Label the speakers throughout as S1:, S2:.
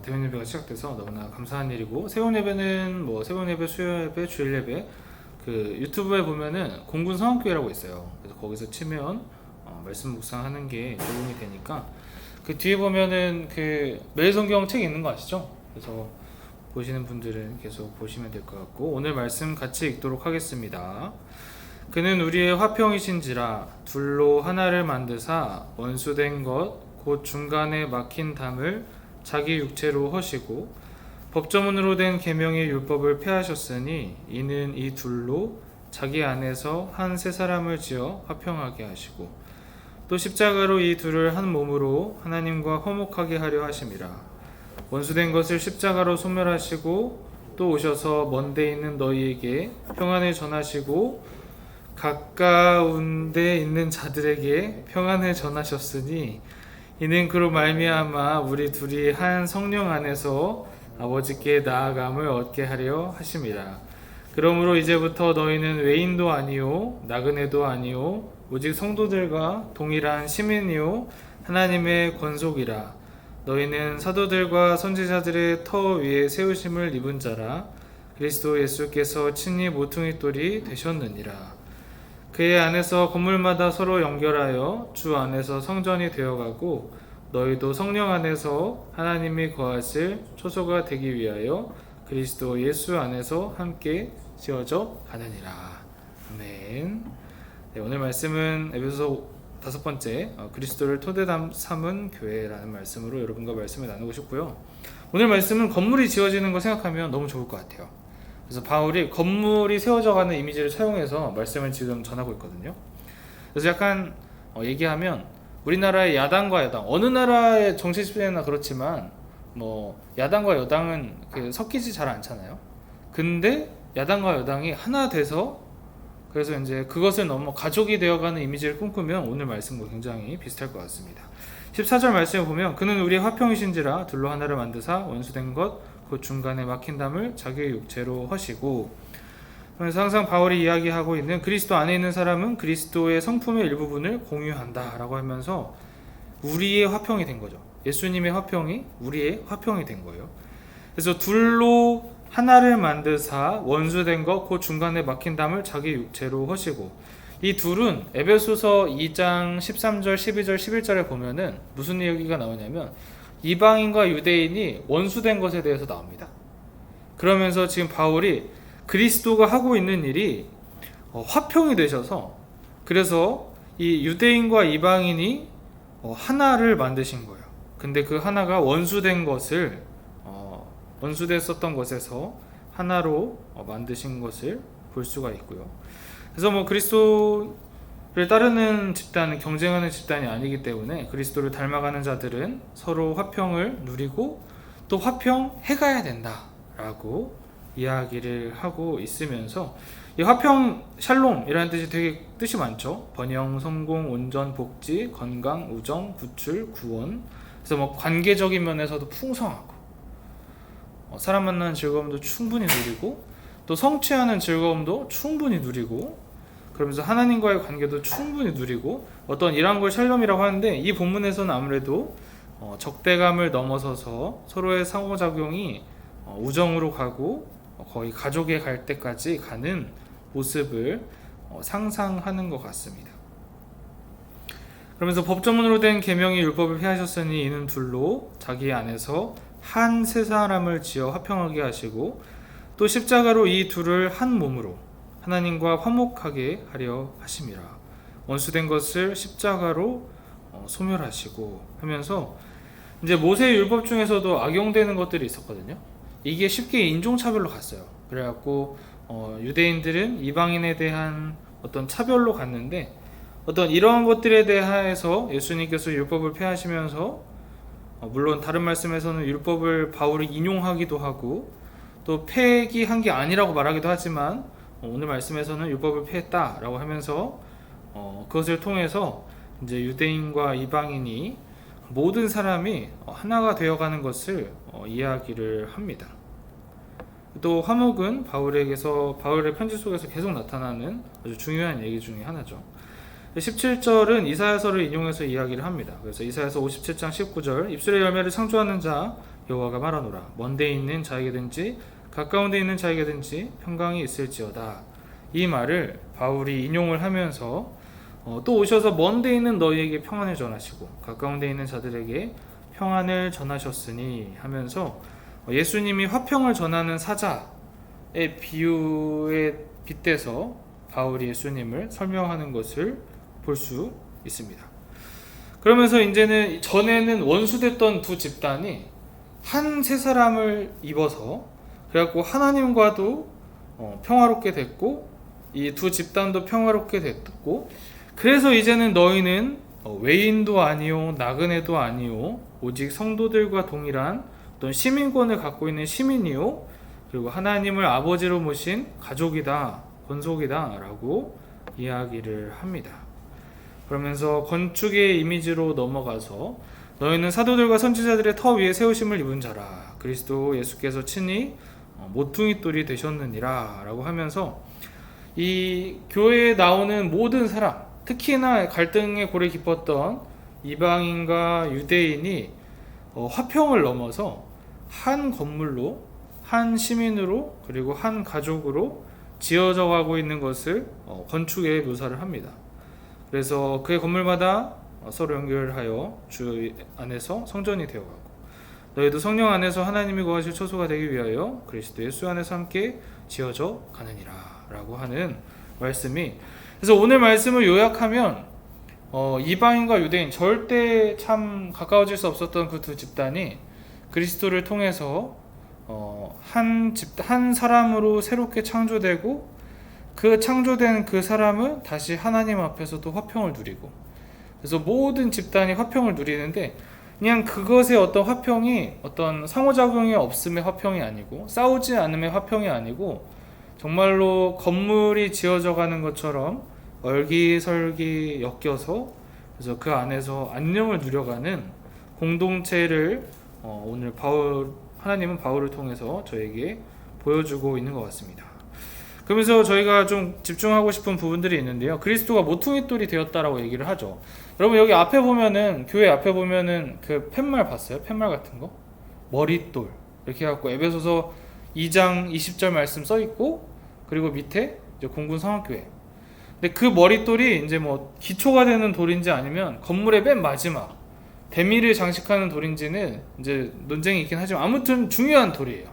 S1: 대면 예배가 시작돼서 너무나 감사한 일이고, 새벽 예배는 뭐 새벽 예배, 수요 예배, 주일 예배, 그 유튜브에 보면은 공군 성악교회라고 있어요. 그래서 거기서 치면 말씀 묵상하는 게 도움이 되니까, 그 뒤에 보면은 그 매일성경 책 있는 거 아시죠? 그래서 보시는 분들은 계속 보시면 될 것 같고, 오늘 말씀 같이 읽도록 하겠습니다. 그는 우리의 화평이신지라 둘로 하나를 만드사 원수된 것 곧 중간에 막힌 담을 자기 육체로 허시고 법조문으로 된 계명의 율법을 폐하셨으니 이는 이 둘로 자기 안에서 한 세 사람을 지어 화평하게 하시고 또 십자가로 이 둘을 한 몸으로 하나님과 화목하게 하려 하심이라. 원수된 것을 십자가로 소멸하시고 또 오셔서 먼데 있는 너희에게 평안을 전하시고 가까운 데 있는 자들에게 평안을 전하셨으니 이는 그로 말미암아 우리 둘이 한 성령 안에서 아버지께 나아감을 얻게 하려 하심이라. 그러므로 이제부터 너희는 외인도 아니요 나그네도 아니요 오직 성도들과 동일한 시민이요 하나님의 권속이라. 너희는 사도들과 선지자들의 터 위에 세우심을 입은 자라. 그리스도 예수께서 친히 모퉁이 돌이 되셨느니라. 그의 안에서 건물마다 서로 연결하여 주 안에서 성전이 되어가고 너희도 성령 안에서 하나님이 거하실 초소가 되기 위하여 그리스도 예수 안에서 함께 지어져 가느니라. 아멘. 네, 오늘 말씀은 에베소서 5번째 그리스도를 토대 삼은 교회라는 말씀으로 여러분과 말씀을 나누고 싶고요. 오늘 말씀은 건물이 지어지는 거 생각하면 너무 좋을 것 같아요. 그래서 바울이 건물이 세워져가는 이미지를 사용해서 말씀을 지금 전하고 있거든요. 그래서 약간 얘기하면 우리나라의 야당과 여당, 어느 나라의 정치 시대나 그렇지만 뭐 야당과 여당은 섞이지 잘 않잖아요. 근데 야당과 여당이 하나 돼서 그래서 이제 그것을 넘어 가족이 되어가는 이미지를 꿈꾸면 오늘 말씀과 굉장히 비슷할 것 같습니다. 14절 말씀을 보면 그는 우리의 화평이신지라 둘로 하나를 만드사 원수된 것 그 중간에 막힌 담을 자기의 육체로 허시고. 그래서 항상 바울이 이야기하고 있는 그리스도 안에 있는 사람은 그리스도의 성품의 일부분을 공유한다 라고 하면서 우리의 화평이 된 거죠. 예수님의 화평이 우리의 화평이 된 거예요. 그래서 둘로 하나를 만드사 원수된 것 그 중간에 막힌 담을 자기 육체로 허시고. 이 둘은 에베소서 2장 13절 12절 11절에 보면은 무슨 얘기가 나오냐면 이방인과 유대인이 원수된 것에 대해서 나옵니다. 그러면서 지금 바울이 그리스도가 하고 있는 일이 화평이 되셔서 그래서 이 유대인과 이방인이 하나를 만드신 거예요. 근데 그 하나가 원수된 것을 원수됐었던 것에서 하나로 만드신 것을 볼 수가 있고요. 그래서 뭐 그리스도를 따르는 집단은 경쟁하는 집단이 아니기 때문에 그리스도를 닮아가는 자들은 서로 화평을 누리고 또 화평해 가야 된다라고 이야기를 하고 있으면서 이 화평, 샬롬이라는 뜻이 되게 뜻이 많죠. 번영, 성공, 온전, 복지, 건강, 우정, 구출, 구원. 그래서 뭐 관계적인 면에서도 풍성하고 사람 만나는 즐거움도 충분히 누리고 또 성취하는 즐거움도 충분히 누리고 그러면서 하나님과의 관계도 충분히 누리고 어떤 이런 걸 샬롬이라고 하는데 이 본문에서는 아무래도 적대감을 넘어서서 서로의 상호작용이 우정으로 가고 거의 가족에 갈 때까지 가는 모습을 상상하는 것 같습니다. 그러면서 법조문으로 된 계명의 율법을 폐하셨으니 이는 둘로 자기 안에서 한 세 사람을 지어 화평하게 하시고 또 십자가로 이 둘을 한 몸으로 하나님과 화목하게 하려 하심이라. 원수된 것을 십자가로 소멸하시고 하면서 이제 모세의 율법 중에서도 악용되는 것들이 있었거든요. 이게 쉽게 인종차별로 갔어요. 그래갖고 유대인들은 이방인에 대한 어떤 차별로 갔는데 어떤 이러한 것들에 대해서 예수님께서 율법을 폐하시면서 물론 다른 말씀에서는 율법을 바울이 인용하기도 하고 또 폐기한 게 아니라고 말하기도 하지만 오늘 말씀에서는 율법을 폐했다라고 하면서 그것을 통해서 이제 유대인과 이방인이 모든 사람이 하나가 되어가는 것을 이야기를 합니다. 또 화목은 바울의 편지 속에서 계속 나타나는 아주 중요한 얘기 중에 하나죠. 17절은 이사야서를 인용해서 이야기를 합니다. 그래서 이사야서 57장 19절 입술의 열매를 창조하는 자 여호와가 말하노라. 먼데 있는 자에게든지 가까운 데 있는 자에게든지 평강이 있을지어다. 이 말을 바울이 인용을 하면서 또 오셔서 먼데 있는 너희에게 평안을 전하시고 가까운 데 있는 자들에게 평안을 전하셨으니 하면서 예수님이 화평을 전하는 사자의 비유에 빗대서 바울이 예수님을 설명하는 것을 볼 수 있습니다. 그러면서 이제는 전에는 원수됐던 두 집단이 한 세 사람을 입어서 그래갖고 하나님과도 평화롭게 됐고 이 두 집단도 평화롭게 됐고 그래서 이제는 너희는 외인도 아니요 나그네도 아니요 오직 성도들과 동일한 어떤 시민권을 갖고 있는 시민이요 그리고 하나님을 아버지로 모신 가족이다 권속이다 라고 이야기를 합니다. 그러면서 건축의 이미지로 넘어가서 너희는 사도들과 선지자들의 터 위에 세우심을 입은 자라 그리스도 예수께서 친히 모퉁이 돌이 되셨느니라 라고 하면서 이 교회에 나오는 모든 사람 특히나 갈등의 골이 깊었던 이방인과 유대인이 화평을 넘어서 한 건물로 한 시민으로 그리고 한 가족으로 지어져 가고 있는 것을 건축에 묘사를 합니다. 그래서 그의 건물마다 서로 연결하여 주 안에서 성전이 되어가고 너희도 성령 안에서 하나님이 거하실 처소가 되기 위하여 그리스도 예수 안에서 함께 지어져 가느니라 라고 하는 말씀이 그래서 오늘 말씀을 요약하면 이방인과 유대인 절대 참 가까워질 수 없었던 그 두 집단이 그리스도를 통해서 한 사람으로 새롭게 창조되고 그 창조된 그 사람은 다시 하나님 앞에서도 화평을 누리고 그래서 모든 집단이 화평을 누리는데 그냥 그것의 어떤 화평이 어떤 상호작용이 없음의 화평이 아니고 싸우지 않음의 화평이 아니고 정말로 건물이 지어져 가는 것처럼 얼기설기 엮여서 그래서 그 안에서 안녕을 누려가는 공동체를 오늘 하나님은 바울을 통해서 저에게 보여주고 있는 것 같습니다. 그러면서 저희가 좀 집중하고 싶은 부분들이 있는데요. 그리스도가 모퉁이돌이 되었다라고 얘기를 하죠. 여러분 여기 앞에 보면은 교회 앞에 보면은 그 팻말 봤어요? 팻말 같은 거? 머릿돌 이렇게 해갖고 에베소서 2장 20절 말씀 써 있고 그리고 밑에 이제 공군 성학교회. 근데 그 머릿돌이 이제 뭐 기초가 되는 돌인지 아니면 건물의 맨 마지막 대미를 장식하는 돌인지는 이제 논쟁이 있긴 하지만 아무튼 중요한 돌이에요.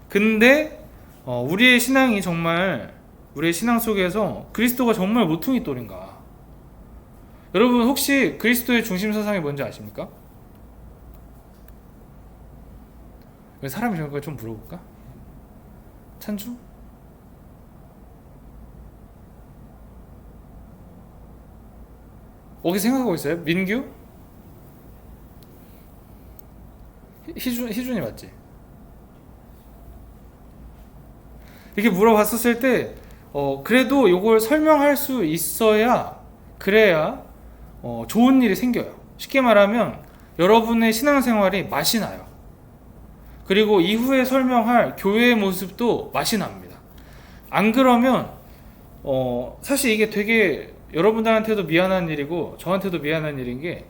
S1: 근데 우리의 신앙이 정말 우리의 신앙 속에서 그리스도가 정말 모퉁이돌인가? 여러분 혹시 그리스도의 중심 사상이 뭔지 아십니까? 사람이 저런 거 좀 물어볼까? 찬주? 어떻게 생각하고 있어요? 민규? 희준이 맞지? 이렇게 물어봤었을 때 그래도 이걸 설명할 수 있어야 그래야 좋은 일이 생겨요. 쉽게 말하면 여러분의 신앙생활이 맛이 나요. 그리고 이후에 설명할 교회의 모습도 맛이 납니다. 안 그러면 사실 이게 되게 여러분들한테도 미안한 일이고 저한테도 미안한 일인 게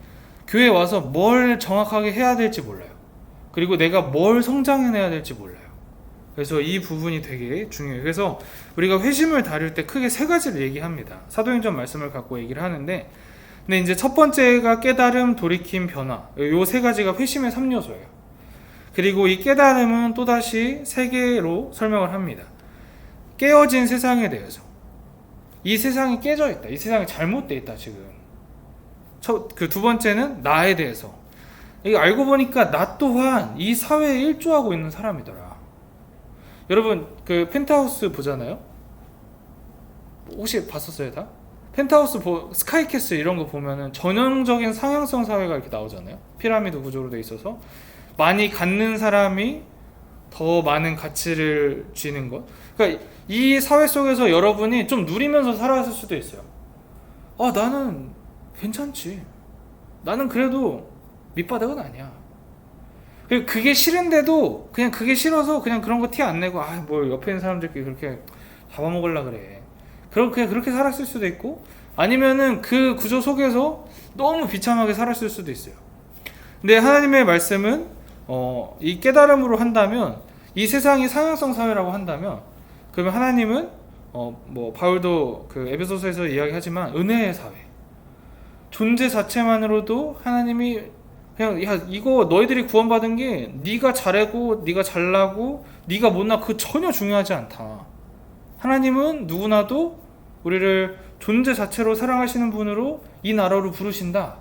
S1: 교회에 와서 뭘 정확하게 해야 될지 몰라요. 그리고 내가 뭘 성장해내야 될지 몰라요. 그래서 이 부분이 되게 중요해요. 그래서 우리가 회심을 다룰 때 크게 세 가지를 얘기합니다. 사도행전 말씀을 갖고 얘기를 하는데 근데 이제 첫 번째가 깨달음, 돌이킴, 변화. 요 세 가지가 회심의 3요소예요. 그리고 이 깨달음은 또다시 세 개로 설명을 합니다. 깨어진 세상에 대해서. 이 세상이 깨져 있다. 이 세상이 잘못되어 있다 지금. 그 두 번째는 나에 대해서. 이거 알고 보니까 나 또한 이 사회에 일조하고 있는 사람이더라. 여러분 그 펜트하우스 보잖아요. 혹시 봤었어요 다? 펜트하우스 스카이캐슬 이런 거 보면은 전형적인 상향성 사회가 이렇게 나오잖아요. 피라미드 구조로 돼 있어서 많이 갖는 사람이 더 많은 가치를 쥐는 것. 그러니까 이 사회 속에서 여러분이 좀 누리면서 살아왔을 수도 있어요. 나는 괜찮지. 나는 그래도 밑바닥은 아니야. 그게 싫은데도 그냥 그게 싫어서 그냥 그런 거 티 안 내고 뭘 옆에 있는 사람들끼리 그렇게 잡아먹으려 그래. 그냥 그렇게 살았을 수도 있고 아니면은 그 구조 속에서 너무 비참하게 살았을 수도 있어요. 근데 하나님의 말씀은 이 깨달음으로 한다면, 이 세상이 상향성 사회라고 한다면, 그러면 하나님은 뭐 바울도 그 에베소서에서 이야기하지만 은혜의 사회, 존재 자체만으로도 하나님이 그냥 야 이거 너희들이 구원받은 게 네가 잘하고 네가 잘나고 네가 못나 그 전혀 중요하지 않다. 하나님은 누구나도 우리를 존재 자체로 사랑하시는 분으로 이 나라로 부르신다.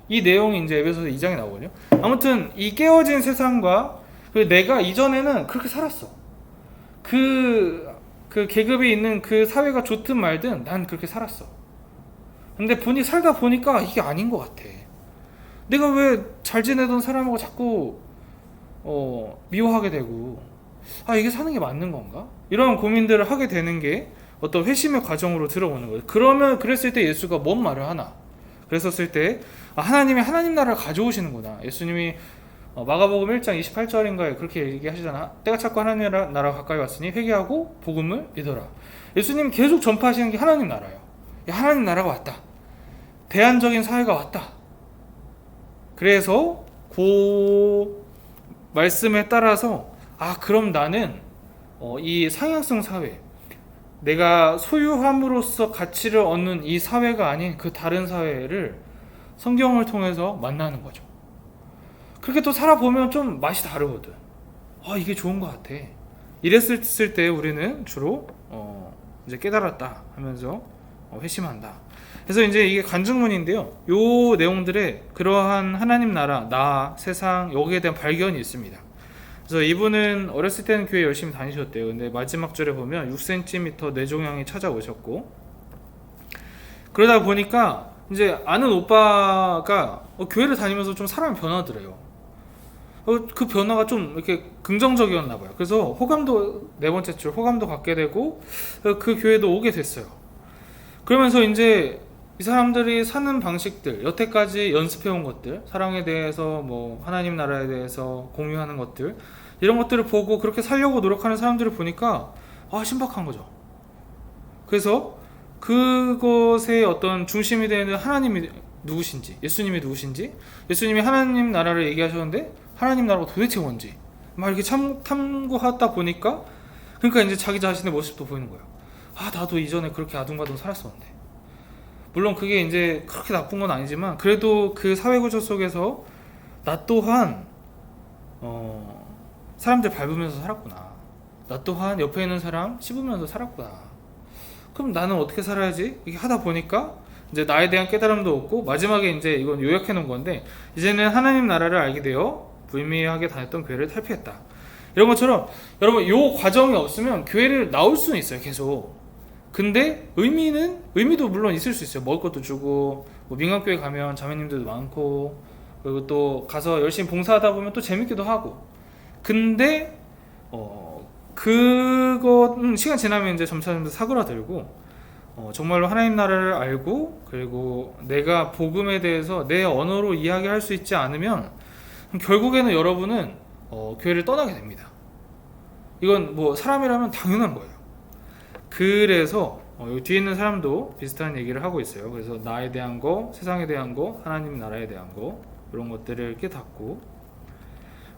S1: 이 내용이 이제 에베소서 2장에 나오거든요. 아무튼 이 깨어진 세상과 내가 이전에는 그렇게 살았어. 그 계급이 있는 그 사회가 좋든 말든 난 그렇게 살았어. 근데 살다 보니까 이게 아닌 것 같아. 내가 왜 잘 지내던 사람하고 자꾸 미워하게 되고, 이게 사는 게 맞는 건가? 이런 고민들을 하게 되는 게 어떤 회심의 과정으로 들어오는 거예요. 그랬을 때 예수가 뭔 말을 하나? 그랬었을 때 하나님이 하나님 나라를 가져오시는구나. 예수님이 마가복음 1장 28절인가에 그렇게 얘기하시잖아. 때가 찼고 하나님 나라가 가까이 왔으니 회개하고 복음을 믿어라. 예수님 계속 전파하시는 게 하나님 나라예요. 하나님 나라가 왔다. 대안적인 사회가 왔다. 그래서 그 말씀에 따라서 그럼 나는 이 상향성 사회, 내가 소유함으로써 가치를 얻는 이 사회가 아닌 그 다른 사회를 성경을 통해서 만나는 거죠. 그렇게 또 살아보면 좀 맛이 다르거든. 이게 좋은 것 같아. 이랬을 때 우리는 주로 이제 깨달았다 하면서 회심한다. 그래서 이제 이게 간증문인데요. 요 내용들에 그러한 하나님 나라, 나, 세상 여기에 대한 발견이 있습니다. 그래서 이분은 어렸을 때는 교회 열심히 다니셨대요. 근데 마지막 절에 보면 6cm 뇌종양이 찾아오셨고, 그러다 보니까 이제 아는 오빠가 교회를 다니면서 좀 사람이 변하더래요. 그 변화가 좀 이렇게 긍정적이었나 봐요. 그래서 호감도, 네 번째 줄 호감도 갖게 되고 그 교회도 오게 됐어요. 그러면서 이제 이 사람들이 사는 방식들, 여태까지 연습해온 것들, 사랑에 대해서 뭐 하나님 나라에 대해서 공유하는 것들, 이런 것들을 보고 그렇게 살려고 노력하는 사람들을 보니까 신박한 거죠. 그래서 그것의 어떤 중심이 되는 하나님이 누구신지, 예수님이 누구신지, 예수님이 하나님 나라를 얘기하셨는데 하나님 나라가 도대체 뭔지 막 이렇게 탐구하다 보니까, 그러니까 이제 자기 자신의 모습도 보이는 거예요. 나도 이전에 그렇게 아둥바둥 살았었는데, 물론 그게 이제 그렇게 나쁜 건 아니지만 그래도 그 사회 구조 속에서 나 또한 사람들 밟으면서 살았구나. 나 또한 옆에 있는 사람 씹으면서 살았구나. 그럼 나는 어떻게 살아야지? 이렇게 하다 보니까 이제 나에 대한 깨달음도 얻고, 마지막에 이제 이건 요약해 놓은 건데, 이제는 하나님 나라를 알게 되어 불미하게 다녔던 교회를 탈피했다. 이런 것처럼 여러분 요 과정이 없으면 교회를 나올 수는 있어요, 계속. 근데 의미도 물론 있을 수 있어요. 먹을 것도 주고, 뭐 민간교회 가면 자매님들도 많고, 그리고 또 가서 열심히 봉사하다 보면 또 재밌기도 하고. 근데 그거 시간 지나면 이제 점차 사그라들고, 정말로 하나님 나라를 알고, 그리고 내가 복음에 대해서 내 언어로 이야기할 수 있지 않으면 결국에는 여러분은 교회를 떠나게 됩니다. 이건 뭐 사람이라면 당연한 거예요. 그래서 여기 뒤에 있는 사람도 비슷한 얘기를 하고 있어요. 그래서 나에 대한 거, 세상에 대한 거, 하나님 나라에 대한 거, 이런 것들을 깨닫고,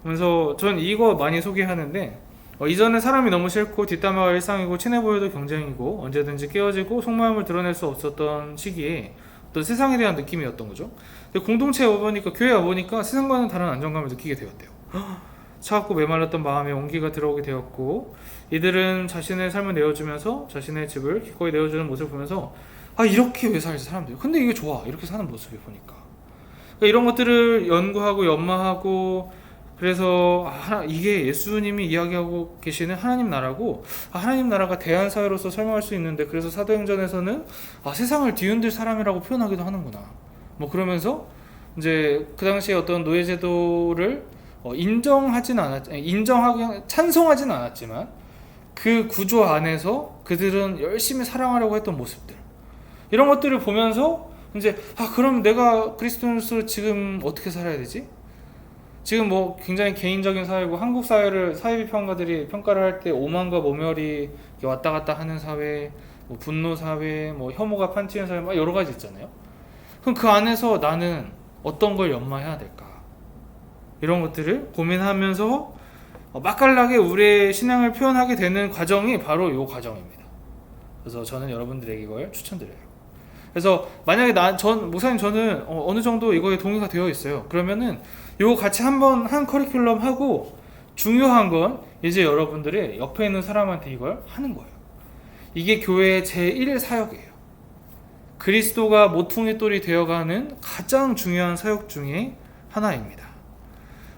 S1: 그래서 전 이거 많이 소개하는데, 이전에 사람이 너무 싫고 뒷담화가 일상이고 친해 보여도 경쟁이고 언제든지 깨어지고 속마음을 드러낼 수 없었던 시기에 어떤 세상에 대한 느낌이었던 거죠. 근데 공동체에 와보니까, 교회에 와보니까 세상과는 다른 안정감을 느끼게 되었대요. 차갑고 메말랐던 마음에 온기가 들어오게 되었고, 이들은 자신의 삶을 내어주면서 자신의 집을 기꺼이 내어주는 모습을 보면서 이렇게 왜 살지 사람들이? 근데 이게 좋아, 이렇게 사는 모습을 보니까. 그러니까 이런 것들을 연구하고 연마하고, 그래서 이게 예수님이 이야기하고 계시는 하나님 나라고, 하나님 나라가 대한사회로서 설명할 수 있는데, 그래서 사도행전에서는 세상을 뒤흔들 사람이라고 표현하기도 하는구나. 뭐 그러면서 이제 그 당시에 어떤 노예제도를 찬성하진 않았지만 그 구조 안에서 그들은 열심히 사랑하려고 했던 모습들, 이런 것들을 보면서 이제 그럼 내가 그리스도인으로서 지금 어떻게 살아야 되지? 지금 뭐 굉장히 개인적인 사회고, 한국 사회를 사회비평가들이 평가를 할 때 오만과 모멸이 왔다 갔다 하는 사회, 뭐 분노 사회, 뭐 혐오가 판치는 사회, 막 여러 가지 있잖아요. 그럼 그 안에서 나는 어떤 걸 연마해야 될까? 이런 것들을 고민하면서 맛깔나게 우리의 신앙을 표현하게 되는 과정이 바로 이 과정입니다. 그래서 저는 여러분들에게 이걸 추천드려요. 그래서 만약에 목사님 저는 어느 정도 이거에 동의가 되어 있어요. 그러면은 이거 같이 한번 한 커리큘럼 하고, 중요한 건 이제 여러분들이 옆에 있는 사람한테 이걸 하는 거예요. 이게 교회의 제1 사역이에요. 그리스도가 모퉁이 돌이 되어가는 가장 중요한 사역 중에 하나입니다.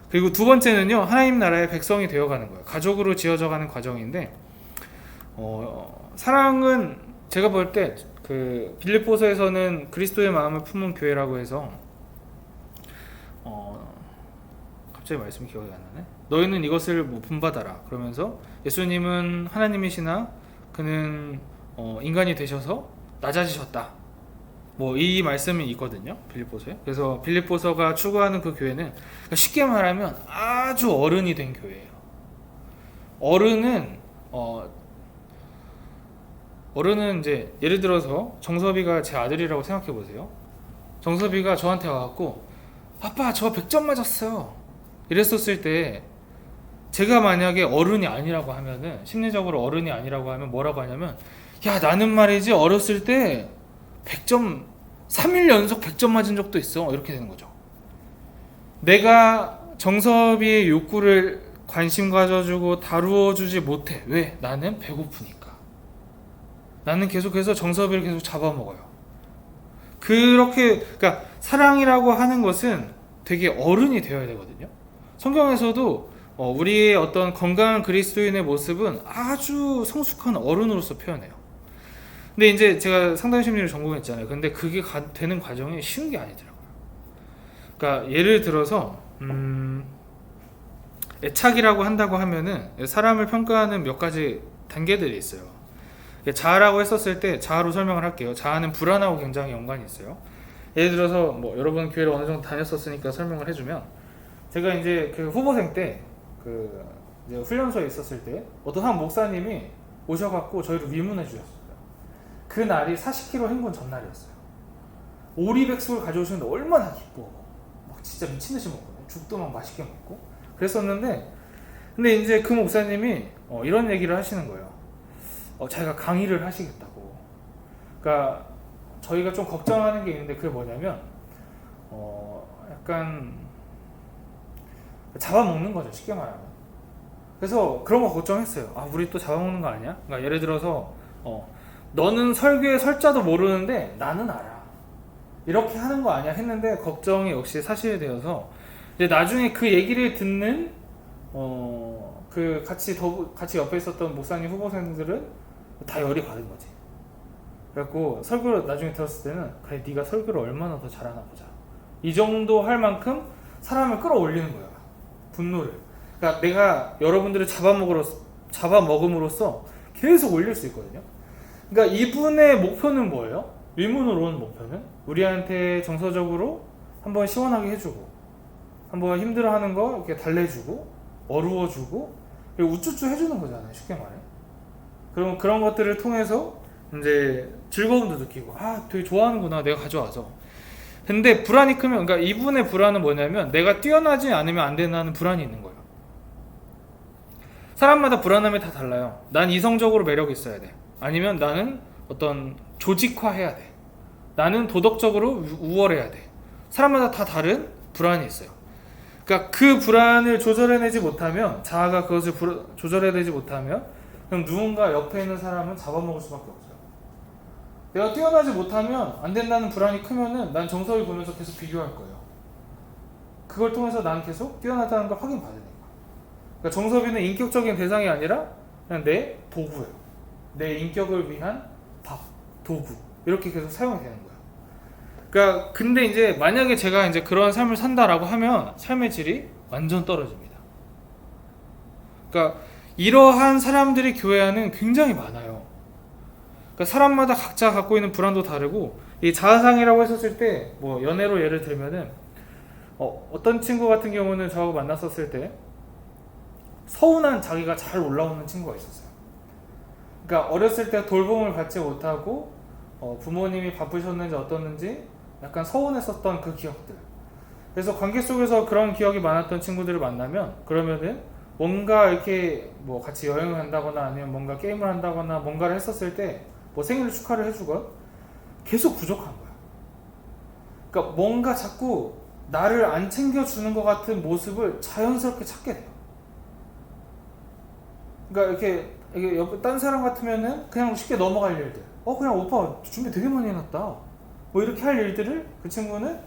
S1: 그리고 두 번째는요, 하나님 나라의 백성이 되어가는 거예요. 가족으로 지어져가는 과정인데, 사랑은 제가 볼 때 그 빌립보서에서는 그리스도의 마음을 품은 교회라고 해서 갑자기 말씀이 기억이 안 나네. 너희는 이것을 뭐 본받아라. 그러면서 예수님은 하나님이시나 그는 인간이 되셔서 낮아지셨다. 뭐 이 말씀이 있거든요, 빌립보서에. 그래서 빌립보서가 추구하는 그 교회는 쉽게 말하면 아주 어른이 된 교회예요. 어른은 이제 예를 들어서 정섭이가 제 아들이라고 생각해 보세요. 정섭이가 저한테 와갖고 아빠 저 100점 맞았어요 이랬었을 때, 제가 만약에 어른이 아니라고 하면은, 심리적으로 어른이 아니라고 하면 뭐라고 하냐면, 야 나는 말이지 어렸을 때 100점 3일 연속 100점 맞은 적도 있어, 이렇게 되는 거죠. 내가 정섭이의 욕구를 관심 가져주고 다루어주지 못해. 왜? 나는 배고프니까. 나는 계속해서 정섭이를 계속 잡아먹어요. 그러니까 사랑이라고 하는 것은 되게 어른이 되어야 되거든요. 성경에서도 우리의 어떤 건강한 그리스도인의 모습은 아주 성숙한 어른으로서 표현해요. 근데 이제 제가 상담심리를 전공했잖아요. 근데 그게 되는 과정이 쉬운 게 아니더라고요. 그러니까 예를 들어서 애착이라고 한다고 하면은 사람을 평가하는 몇 가지 단계들이 있어요. 자아라고 했었을 때 자아로 설명을 할게요. 자아는 불안하고 굉장히 연관이 있어요. 예를 들어서 뭐 여러분 교회를 어느 정도 다녔었으니까 설명을 해주면, 제가 이제 그 후보생 때 이제 훈련소에 있었을 때 어떤 한 목사님이 오셔갖고 저희를 위문해 주셨어요. 그 날이 40km 행군 전날이었어요. 오리백숙을 가져오시는데 얼마나 기뻐. 막 진짜 미친듯이 먹거든요. 죽도 막 맛있게 먹고 그랬었는데, 근데 이제 그 목사님이 이런 얘기를 하시는 거예요. 자기가 강의를 하시겠다고. 그러니까 저희가 좀 걱정하는 게 있는데, 그게 뭐냐면 약간 잡아먹는 거죠, 쉽게 말하면. 그래서 그런 거 걱정했어요. 우리 또 잡아먹는 거 아니야? 그러니까 예를 들어서 너는 설교의 설자도 모르는데 나는 알아, 이렇게 하는 거 아니야 했는데, 걱정이 역시 사실이 되어서 이제 나중에 그 얘기를 듣는 그 같이 옆에 있었던 목사님 후보생들은 다 열이 받은 거지. 그래갖고 설교를 나중에 들었을 때는, 그래 네가 설교를 얼마나 더 잘하나 보자, 이 정도 할 만큼 사람을 끌어올리는 거야, 분노를. 그러니까 내가 여러분들을 잡아먹음으로써 계속 올릴 수 있거든요. 그러니까 이분의 목표는 뭐예요? 위문으로 오는 목표는 우리한테 정서적으로 한번 시원하게 해주고, 한번 힘들어하는 거 이렇게 달래주고, 어루어주고, 우쭈쭈 해주는 거잖아요, 쉽게 말해. 그럼 그런 것들을 통해서 이제 즐거움도 느끼고, 되게 좋아하는구나 내가 가져와서. 근데 불안이 크면, 그러니까 이분의 불안은 뭐냐면 내가 뛰어나지 않으면 안 된다는 불안이 있는 거예요. 사람마다 불안함이 다 달라요. 난 이성적으로 매력이 있어야 돼, 아니면 나는 어떤 조직화해야 돼, 나는 도덕적으로 우월해야 돼. 사람마다 다 다른 불안이 있어요. 그러니까 그 불안을 조절해내지 못하면, 자아가 그것을 조절해내지 못하면, 그럼 누군가 옆에 있는 사람은 잡아먹을 수밖에 없어요. 내가 뛰어나지 못하면 안 된다는 불안이 크면은 난 정석을 보면서 계속 비교할 거예요. 그걸 통해서 난 계속 뛰어나다는 걸 확인받으니까. 그러니까 정섭이는 인격적인 대상이 아니라 그냥 내 도구예요. 내 인격을 위한 도구, 이렇게 계속 사용이 되는 거예요. 그러니까 근데 이제 만약에 제가 이제 그런 삶을 산다라고 하면 삶의 질이 완전 떨어집니다. 그러니까 이러한 사람들이 교회 안은 굉장히 많아요. 그러니까 사람마다 각자 갖고 있는 불안도 다르고, 이 자아상이라고 했었을 때 뭐 연애로 예를 들면은 어떤 친구 같은 경우는 저하고 만났었을 때 서운한 자기가 잘 올라오는 친구가 있었어요. 그러니까 어렸을 때 돌봄을 받지 못하고 부모님이 바쁘셨는지 어떻는지 약간 서운했었던 그 기억들. 그래서 관계 속에서 그런 기억이 많았던 친구들을 만나면 그러면은 뭔가 이렇게 뭐 같이 여행을 한다거나 아니면 뭔가 게임을 한다거나 뭔가를 했었을 때 뭐 생일 축하를 해주건 계속 부족한 거야. 그러니까 뭔가 자꾸 나를 안 챙겨주는 것 같은 모습을 자연스럽게 찾게 돼요. 그러니까 이게 옆에 딴 사람 같으면은 그냥 쉽게 넘어갈 일들. 그냥 오빠 준비 되게 많이 해놨다. 뭐 이렇게 할 일들을 그 친구는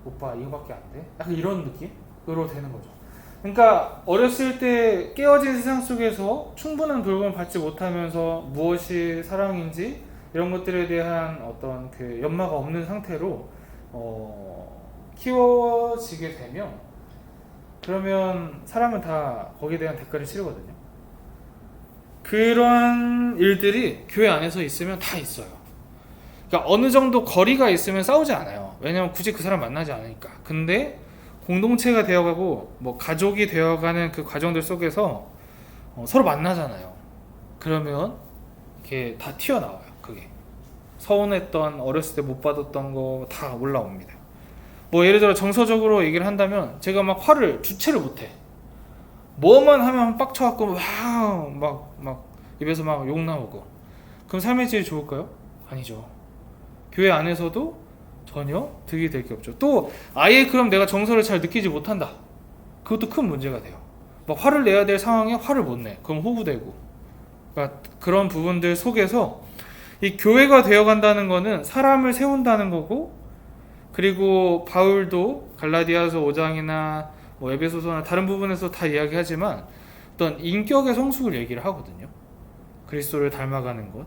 S1: 오빠 이거밖에 안 돼? 약간 이런 느낌으로 되는 거죠. 그러니까 어렸을 때 깨어진 세상 속에서 충분한 돌봄을 받지 못하면서 무엇이 사랑인지 이런 것들에 대한 어떤 그 연마가 없는 상태로 키워지게 되면 그러면 사람은 다 거기에 대한 대가를 치르거든요. 그런 일들이 교회 안에서 있으면 다 있어요. 그러니까 어느 정도 거리가 있으면 싸우지 않아요. 왜냐면 굳이 그 사람 만나지 않으니까. 근데 공동체가 되어가고 뭐 가족이 되어가는 그 과정들 속에서 서로 만나잖아요. 그러면 이렇게 다 튀어나와요. 그게 서운했던 어렸을 때 못 받았던 거 다 올라옵니다. 뭐 예를 들어 정서적으로 얘기를 한다면 제가 막 화를 주체를 못해. 뭐만 하면 빡쳐갖고 막 입에서 막 욕 나오고. 그럼 삶의 질이 좋을까요? 아니죠. 교회 안에서도 전혀 득이 될 게 없죠. 또 아예 그럼 내가 정서를 잘 느끼지 못한다. 그것도 큰 문제가 돼요. 막 화를 내야 될 상황에 화를 못 내. 그럼 호구되고. 그러니까 그런 부분들 속에서 이 교회가 되어간다는 거는 사람을 세운다는 거고, 그리고 바울도 갈라디아서 5장이나 뭐 에베소서나 다른 부분에서 다 이야기하지만 어떤 인격의 성숙을 얘기를 하거든요. 그리스도를 닮아가는 것.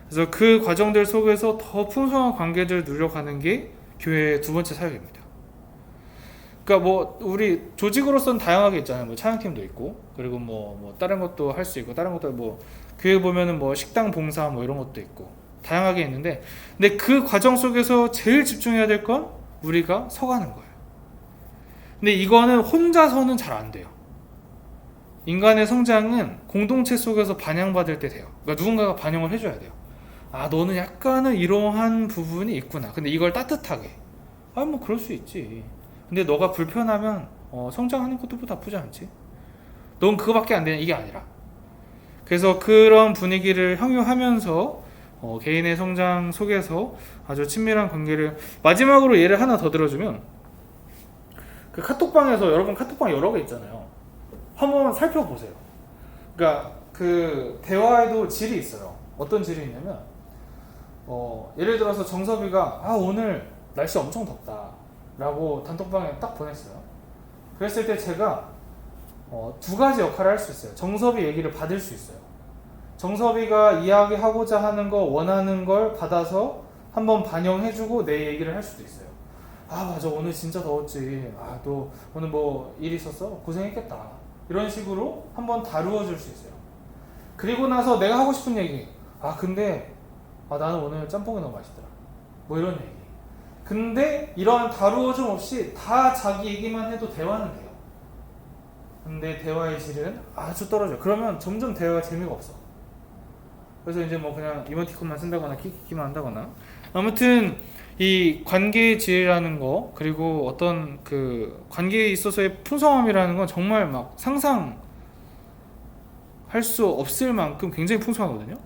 S1: 그래서 그 과정들 속에서 더 풍성한 관계들을 누려가는 게 교회의 두 번째 사역입니다. 그러니까 뭐 우리 조직으로서는 다양하게 있잖아요. 뭐 찬양팀도 있고, 그리고 뭐 다른 것도 할 수 있고, 다른 것도 뭐 교회 보면은 뭐 식당 봉사 뭐 이런 것도 있고 다양하게 있는데, 근데 그 과정 속에서 제일 집중해야 될 건 우리가 서가는 거예요. 근데 이거는 혼자서는 잘 안 돼요. 인간의 성장은 공동체 속에서 반영받을 때 돼요. 그러니까 누군가가 반영을 해줘야 돼요. 너는 약간은 이러한 부분이 있구나. 근데 이걸 따뜻하게. 뭐 그럴 수 있지. 근데 너가 불편하면 성장하는 것도 뭐 나쁘지 않지. 넌 그거밖에 안 되냐, 이게 아니라. 그래서 그런 분위기를 형용하면서 개인의 성장 속에서 아주 친밀한 관계를, 마지막으로 예를 하나 더 들어주면, 그 카톡방에서 여러분 카톡방 여러 개 있잖아요. 한번 살펴보세요. 그러니까 그 대화에도 질이 있어요. 어떤 질이 있냐면 예를 들어서 정섭이가 오늘 날씨 엄청 덥다 라고 단톡방에 딱 보냈어요. 그랬을 때 제가 두 가지 역할을 할 수 있어요. 정섭이 얘기를 받을 수 있어요. 정섭이가 이야기하고자 하는 거, 원하는 걸 받아서 한번 반영해주고 내 얘기를 할 수도 있어요. 맞아, 오늘 진짜 더웠지. 너 오늘 뭐 일 있었어? 고생했겠다. 이런 식으로 한번 다루어 줄 수 있어요. 그리고 나서 내가 하고 싶은 얘기, 근데 나는 오늘 짬뽕이 너무 맛있더라, 뭐 이런 얘기. 근데 이러한 다루어줌 없이 다 자기 얘기만 해도 대화는 돼요. 근데 대화의 질은 아주 떨어져요. 그러면 점점 대화가 재미가 없어. 그래서 이제 뭐 그냥 이모티콘만 쓴다거나 키키키만 한다거나, 아무튼 이 관계의 질이라는 거, 그리고 어떤 그 관계에 있어서의 풍성함이라는 건 정말 막 상상할 수 없을 만큼 굉장히 풍성하거든요.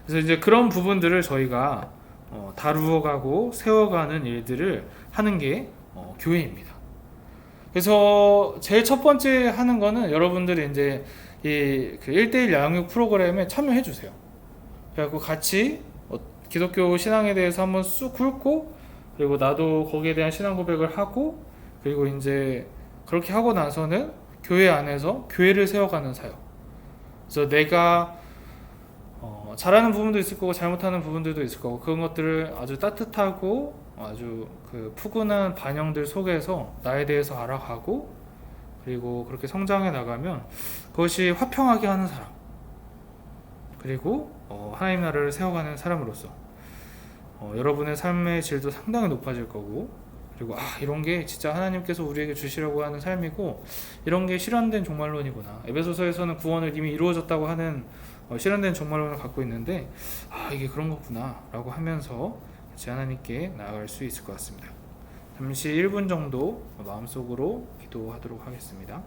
S1: 그래서 이제 그런 부분들을 저희가 다루어가고 세워가는 일들을 하는 게 교회입니다. 그래서 제일 첫 번째 하는 거는 여러분들이 이제 이 그 1대1 양육 프로그램에 참여해 주세요. 그래갖고 같이 기독교 신앙에 대해서 한번 쑥 훑고, 그리고 나도 거기에 대한 신앙 고백을 하고, 그리고 이제 그렇게 하고 나서는 교회 안에서 교회를 세워가는 사역. 그래서 내가 잘하는 부분도 있을 거고 잘못하는 부분들도 있을 거고, 그런 것들을 아주 따뜻하고 아주 그 푸근한 반영들 속에서 나에 대해서 알아가고, 그리고 그렇게 성장해 나가면 그것이 화평하게 하는 사람, 그리고 하나님 나라를 세워가는 사람으로서 여러분의 삶의 질도 상당히 높아질 거고, 그리고 이런 게 진짜 하나님께서 우리에게 주시려고 하는 삶이고, 이런 게 실현된 종말론이구나. 에베소서에서는 구원을 이미 이루어졌다고 하는 실현된 종말론을 갖고 있는데, 이게 그런 거구나 라고 하면서 같이 하나님께 나아갈 수 있을 것 같습니다. 잠시 1분 정도 마음속으로 기도하도록 하겠습니다.